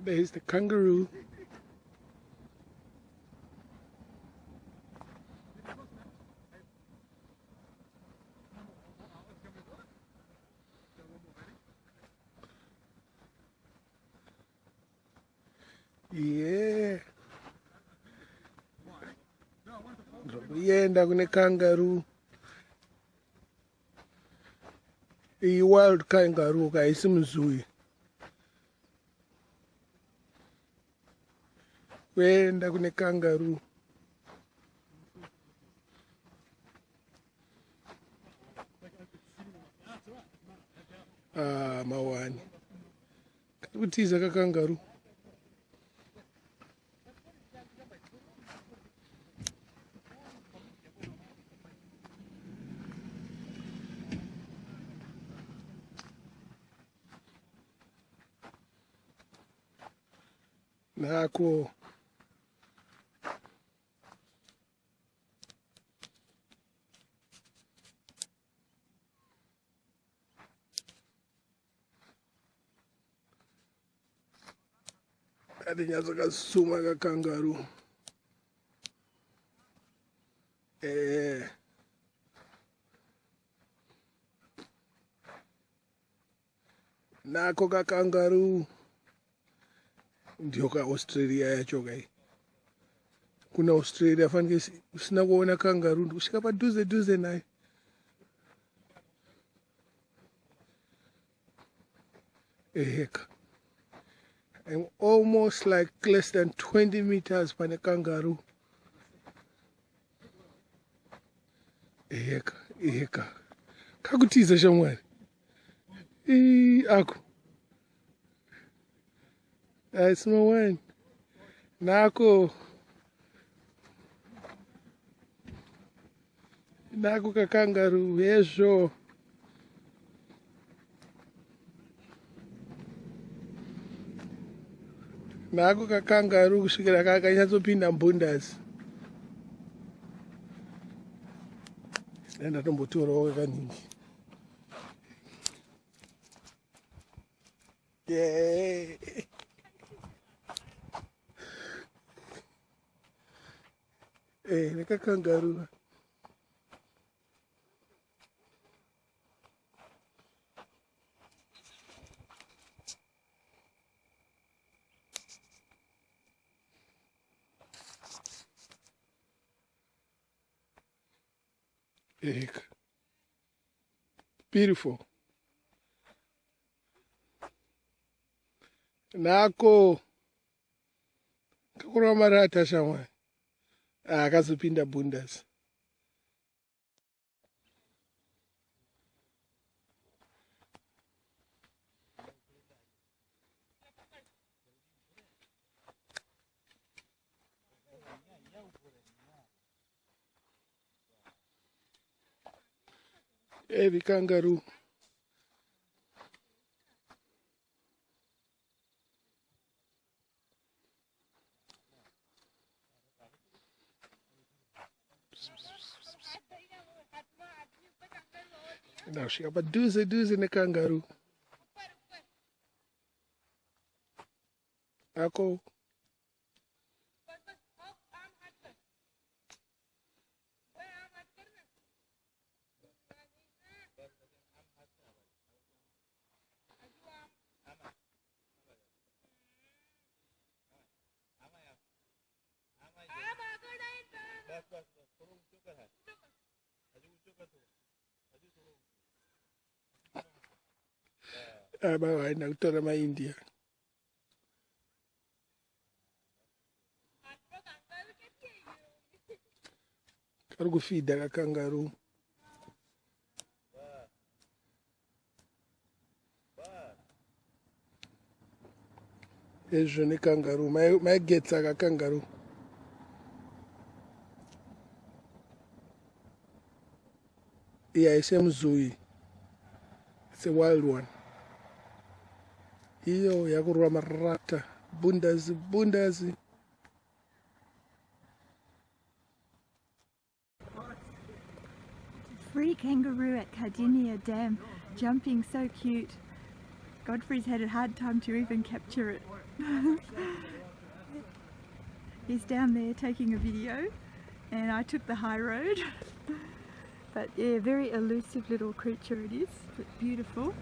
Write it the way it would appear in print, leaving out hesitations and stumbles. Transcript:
There's the kangaroo. Yeah. Yenda kune kangaroo. I wild kangaroo kaisi mzui. Yenda kune kangaroo. Ah, mawani. Kutiza ka kangaroo. Nako. Adinyazo kasuma ka kangaroo. Nako ka kangaroo. Ndiyo ka Australia yacho kai. Kuna Australia fanike usina kuona kangaroo kusvika padhuze dhuze naye. Eheka. I'm almost like less than 20 meters from a kangaroo. Eheka. Kakutiza shamwari. Aku. It's my one. Nako ka kangaroo. Yesho. Nako ka kangaroo kusvikira kakanyatsopinda mbundazi. Ndatombotorawo kaningi. Yeah. Neka kangaroo. Beautiful. Nako kakura marata shamwari. Akazopinda bundas. Every kangaroo. Now she got a doozy in the kangaroo. Ako. Bawa na kutola ma India. Kari kufida ka kangaroo. Ezvo ne kangaroo. Maegetsa ka kangaroo. Yeah, it's a mzui. It's a wild one. Iyo yakurwa marata. Bundazi. Free kangaroo at Cardinia Dam, jumping so cute. Godfrey's had a hard time to even capture it. He's down there taking a video and I took the high road. But yeah, very elusive little creature it is, but beautiful.